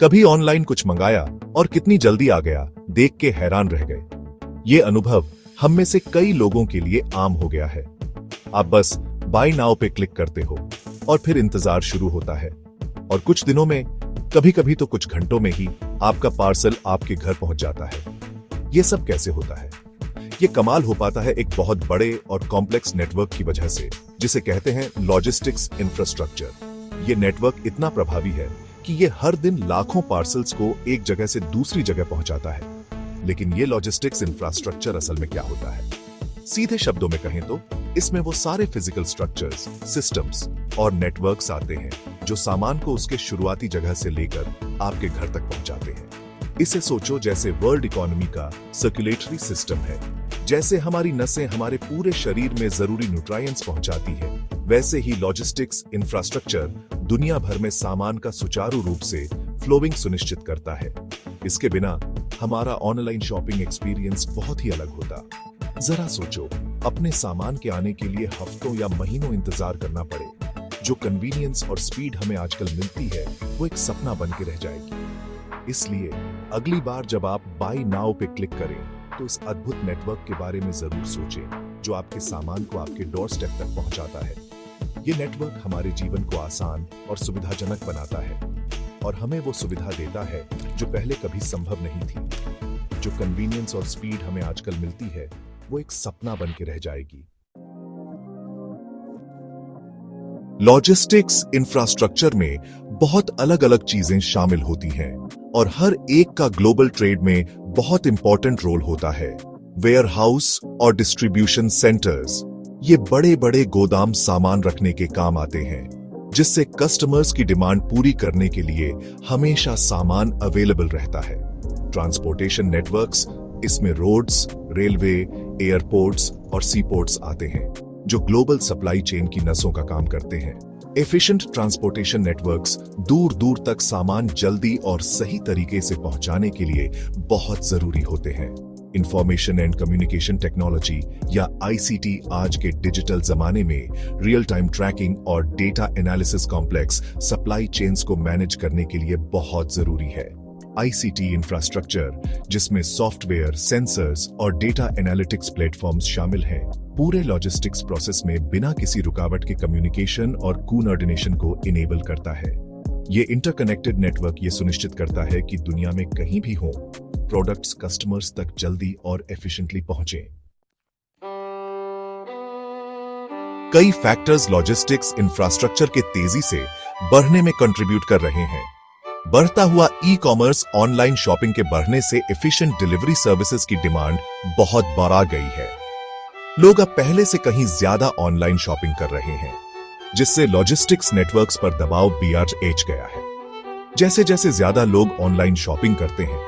कभी ऑनलाइन कुछ मंगाया और कितनी जल्दी आ गया, देख के हैरान रह गए। ये अनुभव हम में से कई लोगों के लिए आम हो गया है। आप बस बाय नाउ पे क्लिक करते हो और फिर इंतजार शुरू होता है और कुछ दिनों में, कभी कभी तो कुछ घंटों में ही आपका पार्सल आपके घर पहुंच जाता है। ये सब कैसे होता है? ये कमाल हो पाता है एक बहुत बड़े और कॉम्प्लेक्स नेटवर्क की वजह से, जिसे कहते हैं लॉजिस्टिक्स इंफ्रास्ट्रक्चर। ये नेटवर्क इतना प्रभावी है कि ये हर दिन लाखों पार्सल्स को एक जगह से दूसरी जगह पहुंचाता है। लेकिन ये लॉजिस्टिक्स इंफ्रास्ट्रक्चर असल में क्या होता है? सीधे शब्दों में कहें तो इसमें वो सारे फिजिकल स्ट्रक्चर्स, सिस्टम्स और नेटवर्क्स आते हैं जो सामान को उसके शुरुआती जगह से लेकर आपके घर तक पहुंचाते हैं। इसे सोचो जैसे वर्ल्ड इकोनॉमी का सर्कुलेटरी सिस्टम है। जैसे हमारी नसें हमारे पूरे शरीर में जरूरी न्यूट्रिएंट्स पहुंचाती है, वैसे ही लॉजिस्टिक्स इंफ्रास्ट्रक्चर दुनिया भर में सामान का सुचारू रूप से फ्लोइंग सुनिश्चित करता है। इसके बिना हमारा ऑनलाइन शॉपिंग एक्सपीरियंस बहुत ही अलग होता। जरा सोचो, अपने सामान के आने के लिए हफ्तों या महीनों इंतजार करना पड़े। जो कन्वीनियंस और स्पीड हमें आजकल मिलती है, वो एक सपना बन के रह जाएगी। इसलिए अगली बार जब आप बाय नाउ पे क्लिक करें, तो इस अद्भुत नेटवर्क के बारे में जरूर सोचें जो आपके सामान को आपके डोर स्टेप तक पहुंचाता है। ये नेटवर्क हमारे जीवन को आसान और सुविधाजनक बनाता है और हमें वो सुविधा देता है जो पहले कभी संभव नहीं थी। जो कन्वीनियंस और स्पीड हमें आजकल मिलती है, वो एक सपना बन के रह जाएगी। लॉजिस्टिक्स इंफ्रास्ट्रक्चर में बहुत अलग अलग चीजें शामिल होती हैं और हर एक का ग्लोबल ट्रेड में बहुत इंपॉर्टेंट रोल होता है। वेयरहाउस और डिस्ट्रीब्यूशन सेंटर्स, ये बड़े बड़े गोदाम सामान रखने के काम आते हैं, जिससे कस्टमर्स की डिमांड पूरी करने के लिए हमेशा सामान अवेलेबल रहता है। ट्रांसपोर्टेशन नेटवर्क्स, इसमें रोड्स, रेलवे, एयरपोर्ट्स और सीपोर्ट्स आते हैं, जो ग्लोबल सप्लाई चेन की नसों का काम करते हैं। एफिशिएंट ट्रांसपोर्टेशन नेटवर्क्स दूर दूर तक सामान जल्दी और सही तरीके से पहुंचाने के लिए बहुत जरूरी होते हैं। इंफॉर्मेशन एंड कम्युनिकेशन टेक्नोलॉजी या आईसीटी आज के डिजिटल जमाने में रियल टाइम ट्रैकिंग और data analysis complex supply chains को मैनेज करने के लिए बहुत जरूरी है। आईसीटी इंफ्रास्ट्रक्चर, जिसमें सॉफ्टवेयर, सेंसर्स और डेटा एनालिटिक्स प्लेटफॉर्म्स शामिल हैं, पूरे लॉजिस्टिक्स प्रोसेस में बिना किसी रुकावट के कम्युनिकेशन और कोऑर्डिनेशन को इनेबल करता है। ये इंटरकनेक्टेड नेटवर्क ये सुनिश्चित करता है कि दुनिया में कहीं भी हो, प्रोडक्ट्स कस्टमर्स तक जल्दी और एफिशिएंटली पहुंचे। कई फैक्टर्स लॉजिस्टिक्स इंफ्रास्ट्रक्चर के तेजी से बढ़ने में कंट्रीब्यूट कर रहे हैं। बढ़ता हुआ ई-कॉमर्स, ऑनलाइन शॉपिंग के बढ़ने से एफिशिएंट डिलीवरी सर्विसेज की डिमांड बहुत बढ़ गई है। लोग अब पहले से कहीं ज्यादा ऑनलाइन शॉपिंग कर रहे हैं, जिससे लॉजिस्टिक्स नेटवर्क्स पर दबाव बढ़ गया है। जैसे जैसे ज्यादा लोग ऑनलाइन शॉपिंग करते हैं,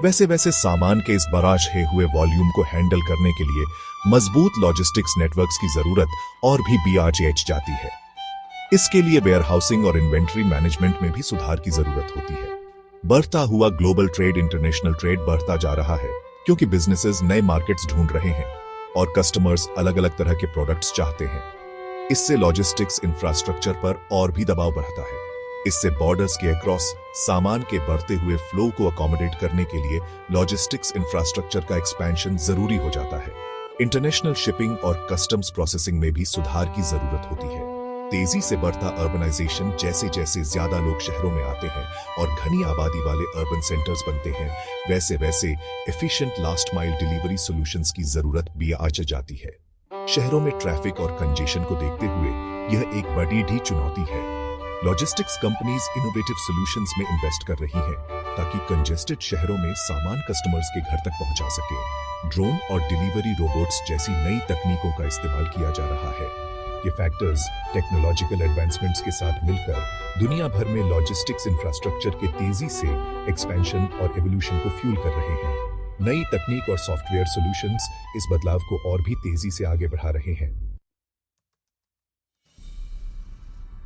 वैसे वैसे सामान के इस बढ़े हुए वॉल्यूम को हैंडल करने के लिए मजबूत लॉजिस्टिक्स नेटवर्क्स की जरूरत और भी बढ़ जाती है। इसके लिए वेयरहाउसिंग और इन्वेंट्री मैनेजमेंट में भी सुधार की जरूरत होती है। बढ़ता हुआ ग्लोबल ट्रेड, इंटरनेशनल ट्रेड बढ़ता जा रहा है, क्योंकि बिजनेसेस नए मार्केट्स ढूंढ रहे हैं और कस्टमर्स अलग अलग तरह के प्रोडक्ट्स चाहते हैं। इससे लॉजिस्टिक्स इंफ्रास्ट्रक्चर पर और भी दबाव बढ़ता है। इससे बॉर्डर्स के अक्रॉस सामान के बढ़ते हुए फ्लो को अकोमोडेट करने के लिए लॉजिस्टिक्स इंफ्रास्ट्रक्चर का एक्सपेंशन जरूरी हो जाता है। इंटरनेशनल शिपिंग और कस्टम्स प्रोसेसिंग में भी सुधार की जरूरत होती है। तेजी से बढ़ता अर्बनाइजेशन, जैसे जैसे ज्यादा लोग शहरों में आते हैं और घनी आबादी वाले अर्बन सेंटर्स बनते हैं, वैसे वैसे efficient last mile delivery solutions की जरूरत भी आ जाती है। शहरों में ट्रैफिक और कंजेशन को देखते हुए यह एक बड़ी चुनौती है। लॉजिस्टिक्स कंपनीज इनोवेटिव सॉल्यूशंस में इन्वेस्ट कर रही हैं, ताकि कंजेस्टेड शहरों में सामान कस्टमर्स के घर तक पहुंचा सके। ड्रोन और डिलीवरी रोबोट्स जैसी नई तकनीकों का इस्तेमाल किया जा रहा है। ये फैक्टर्स टेक्नोलॉजिकल एडवांसमेंट्स के साथ मिलकर दुनिया भर में लॉजिस्टिक्स इंफ्रास्ट्रक्चर के तेजी से एक्सपेंशन और एवोल्यूशन को फ्यूल कर रहे हैं। नई तकनीक और सॉफ्टवेयर सॉल्यूशंस इस बदलाव को और भी तेजी से आगे बढ़ा रहे हैं।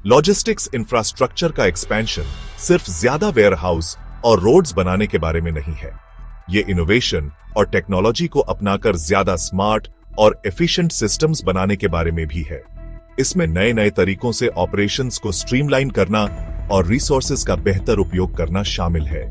लॉजिस्टिक्स इंफ्रास्ट्रक्चर का एक्सपेंशन सिर्फ ज्यादा वेयरहाउस और रोड्स बनाने के बारे में नहीं है। ये इनोवेशन और टेक्नोलॉजी को अपनाकर ज्यादा स्मार्ट और एफिशिएंट सिस्टम्स बनाने के बारे में भी है। इसमें नए नए तरीकों से ऑपरेशंस को स्ट्रीमलाइन करना, और रिसोर्सेज का बेहतर उपयोग करना शामिल है।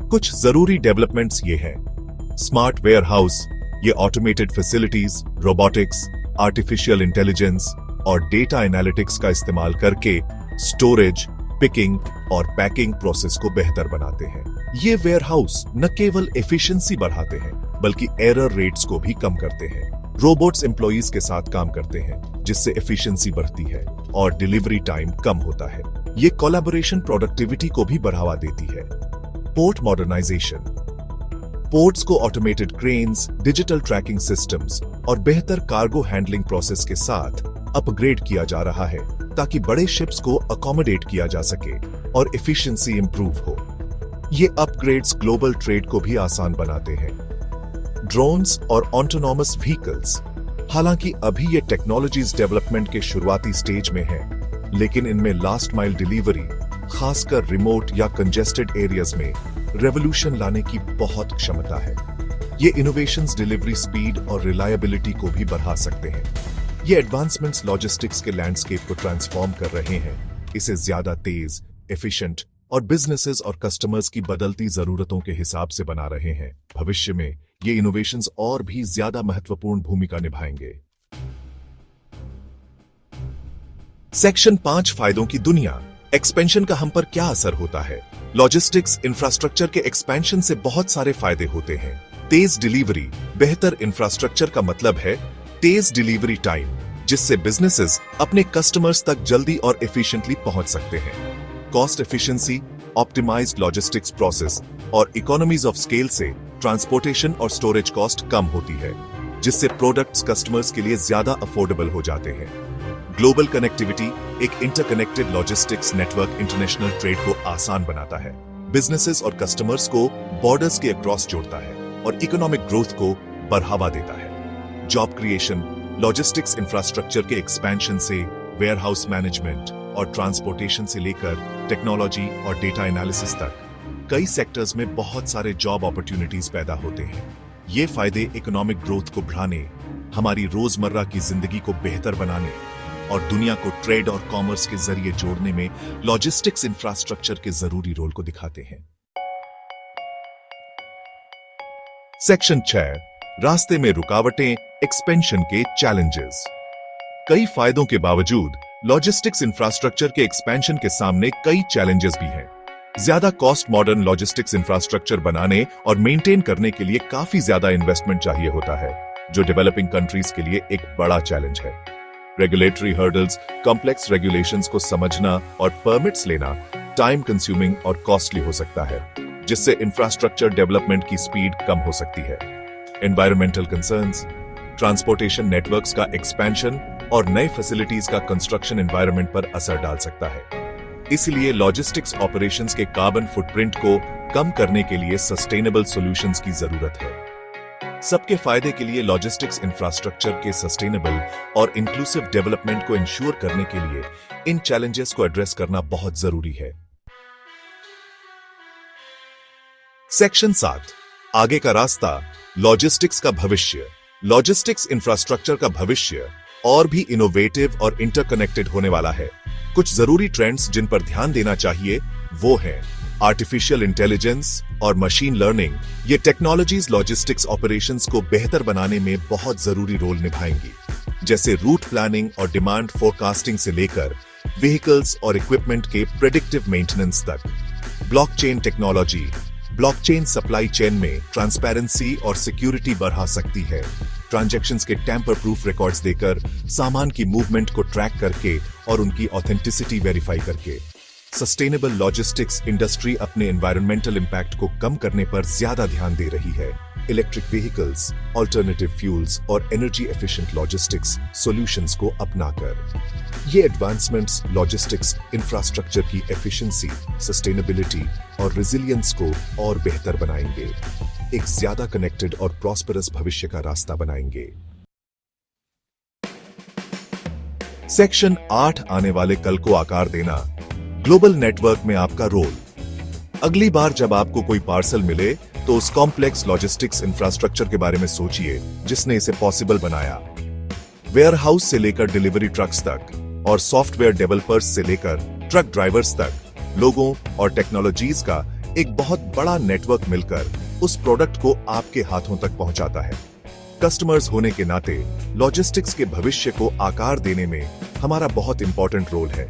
कुछ जरूरी डेवलपमेंट्स ये हैं: स्मार्ट वेयरहाउस, ये automated facilities, robotics, artificial intelligence और डेटा एनालिटिक्स का इस्तेमाल करके स्टोरेज, पिकिंग और पैकिंग प्रोसेस को बेहतर बनाते हैं। ये वेयरहाउस न केवल एफिशिएंसी बढ़ाते हैं बल्कि एरर रेट्स को भी कम करते हैं। रोबोट्स एम्प्लॉइज के साथ काम करते हैं जिससे एफिशिएंसी बढ़ती है और डिलीवरी टाइम कम होता है। ये कोलैबोरेशन प्रोडक्टिविटी को भी बढ़ावा देती है। पोर्ट मॉडर्नाइजेशन, पोर्ट्स को automated cranes, digital tracking systems और बेहतर कार्गो हैंडलिंग प्रोसेस के साथ अपग्रेड किया जा रहा है ताकि बड़े शिप्स को अकोमोडेट किया जा सके और एफिशिएंसी इंप्रूव हो। ये अपग्रेड्स ग्लोबल ट्रेड को भी आसान बनाते हैं। ड्रोन्स और ऑटोनॉमस व्हीकल्स, हालांकि अभी ये टेक्नोलॉजीज डेवलपमेंट के शुरुआती स्टेज में है, लेकिन इनमें लास्ट माइल डिलीवरी, खासकर रिमोट या कंजेस्टेड एरियाज में रेवोल्यूशन लाने की बहुत क्षमता है। ये इनोवेशंस डिलीवरी स्पीड और रिलायबिलिटी को भी बढ़ा सकते हैं। ये एडवांसमेंट्स लॉजिस्टिक्स के लैंडस्केप को ट्रांसफॉर्म कर रहे हैं, इसे ज्यादा तेज, एफिशिएंट और बिजनेसेस और कस्टमर्स की बदलती जरूरतों के हिसाब से बना रहे हैं। भविष्य में ये इनोवेशंस और भी ज्यादा महत्वपूर्ण भूमिका निभाएंगे। सेक्शन 5, फायदों की दुनिया। एक्सपेंशन का हम पर क्या असर होता है? लॉजिस्टिक्स इंफ्रास्ट्रक्चर के एक्सपेंशन से बहुत सारे फायदे होते हैं। तेज डिलीवरी, बेहतर इंफ्रास्ट्रक्चर का मतलब है तेज डिलीवरी टाइम, जिससे बिजनेसेस अपने कस्टमर्स तक जल्दी और एफिशिएंटली पहुंच सकते हैं। Cost efficiency, optimised logistics process और इकोनॉमीज ऑफ स्केल से ट्रांसपोर्टेशन और स्टोरेज कॉस्ट कम होती है, जिससे प्रोडक्ट्स कस्टमर्स के लिए ज्यादा अफोर्डेबल हो जाते हैं। ग्लोबल कनेक्टिविटी, एक interconnected logistics network international trade को आसान बनाता है, बिजनेसेस और कस्टमर्स को बॉर्डर्स के अक्रॉस जोड़ता है और इकोनॉमिक ग्रोथ को बढ़ावा देता है। जॉब क्रिएशन, लॉजिस्टिक्स इंफ्रास्ट्रक्चर के एक्सपेंशन से वेयरहाउस मैनेजमेंट और ट्रांसपोर्टेशन से लेकर टेक्नोलॉजी और डेटा एनालिसिस तक कई सेक्टर्स में बहुत सारे जॉब अपॉर्चुनिटीज पैदा होते हैं। ये फायदे इकोनॉमिक ग्रोथ को बढ़ाने, हमारी रोजमर्रा की जिंदगी को बेहतर बनाने और दुनिया को ट्रेड और कॉमर्स के जरिए जोड़ने में लॉजिस्टिक्स इंफ्रास्ट्रक्चर के जरूरी रोल को दिखाते हैं। सेक्शन 6, रास्ते में रुकावटें, एक्सपेंशन के चैलेंजेस। कई फायदों के बावजूद लॉजिस्टिक्स इंफ्रास्ट्रक्चर के एक्सपेंशन के सामने कई चैलेंजेस भी हैं। ज्यादा कॉस्ट मॉडर्न लॉजिस्टिक्स इंफ्रास्ट्रक्चर बनाने और मेंटेन करने के लिए काफी ज्यादा इन्वेस्टमेंट चाहिए होता है, जो डेवलपिंग कंट्रीज के लिए एक बड़ा चैलेंज है। रेगुलेटरी हर्डल्स, कॉम्प्लेक्स रेगुलेशंस को समझना और परमिट्स लेना टाइम कंज्यूमिंग और कॉस्टली हो सकता है, जिससे इंफ्रास्ट्रक्चर डेवलपमेंट की स्पीड कम हो सकती है। एनवायरमेंटल कंसर्न्स, ट्रांसपोर्टेशन नेटवर्क्स का एक्सपेंशन और नए फैसिलिटीज का कंस्ट्रक्शन एनवायरनमेंट पर असर डाल सकता है। इसलिए लॉजिस्टिक्स ऑपरेशंस के कार्बन फुटप्रिंट को कम करने के लिए सस्टेनेबल सॉल्यूशंस की जरूरत है। सबके फायदे के लिए लॉजिस्टिक्स इंफ्रास्ट्रक्चर के सस्टेनेबल और इंक्लूसिव डेवलपमेंट को इंश्योर करने के लिए इन चैलेंजेस को एड्रेस करना बहुत जरूरी है। सेक्शन 7, आगे का रास्ता, लॉजिस्टिक्स का भविष्य। लॉजिस्टिक्स इंफ्रास्ट्रक्चर का भविष्य और भी इनोवेटिव और इंटरकनेक्टेड होने वाला है। कुछ जरूरी ट्रेंड्स जिन पर ध्यान देना चाहिए वो हैं आर्टिफिशियल इंटेलिजेंस और मशीन लर्निंग। ये टेक्नोलॉजीज लॉजिस्टिक्स ऑपरेशंस को बेहतर बनाने में बहुत जरूरी रोल निभाएंगी, जैसे रूट प्लानिंग और डिमांड फोरकास्टिंग से लेकर व्हीकल्स और इक्विपमेंट के प्रेडिक्टिव मेंटेनेंस तक। Blockchain technology, blockchain supply chain में ट्रांसपेरेंसी और सिक्योरिटी बढ़ा सकती है। ट्रांजैक्शंस के टैंपर प्रूफ रिकॉर्ड्स देकर, सामान की मूवमेंट को ट्रैक करके और उनकी ऑथेंटिसिटी वेरीफाई करके। सस्टेनेबल लॉजिस्टिक्स इंडस्ट्री अपने एनवायरमेंटल इंपैक्ट को कम करने पर ज्यादा ध्यान दे रही है। इलेक्ट्रिक व्हीकल्स, ऑल्टरनेटिव फ्यूल्स और एनर्जी एफिशिएंट लॉजिस्टिक्स सॉल्यूशंस को अपनाकर ये एडवांसमेंट्स लॉजिस्टिक्स इंफ्रास्ट्रक्चर की एफिशिएंसी, सस्टेनेबिलिटी और रेजिलियंस को और बेहतर बनाएंगे, एक ज्यादा कनेक्टेड और प्रॉस्पेरस भविष्य का रास्ता बनाएंगे। सेक्शन 8, आने वाले कल को आकार देना, ग्लोबल नेटवर्क में आपका रोल। अगली बार जब आपको कोई पार्सल मिले तो उस कॉम्प्लेक्स लॉजिस्टिक्स इंफ्रास्ट्रक्चर के बारे में सोचिए जिसने इसे पॉसिबल बनाया। वेयरहाउस से लेकर डिलीवरी ट्रक्स तक और सॉफ्टवेयर डेवलपर्स से लेकर ट्रक ड्राइवर्स तक, लोगों और टेक्नोलॉजीज का एक बहुत बड़ा नेटवर्क मिलकर उस प्रोडक्ट को आपके हाथों तक पहुंचाता है। कस्टमर्स होने के नाते लॉजिस्टिक्स के भविष्य को आकार देने में हमारा बहुत इंपॉर्टेंट रोल है।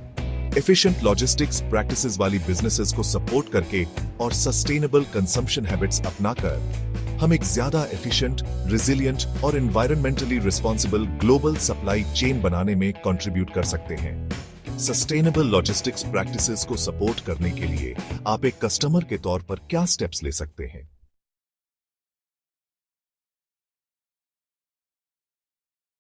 एफिशिएंट लॉजिस्टिक्स प्रैक्टिसेस वाली बिजनेसेस को सपोर्ट करके और सस्टेनेबल कंजम्पशन हैबिट्स अपनाकर हम एक ज्यादा एफिशिएंट, रिजिलियंट और environmentally responsible global supply chain बनाने में कंट्रीब्यूट कर सकते हैं। सस्टेनेबल लॉजिस्टिक्स प्रैक्टिसेस को सपोर्ट करने के लिए आप एक कस्टमर के तौर पर क्या स्टेप्स ले सकते हैं?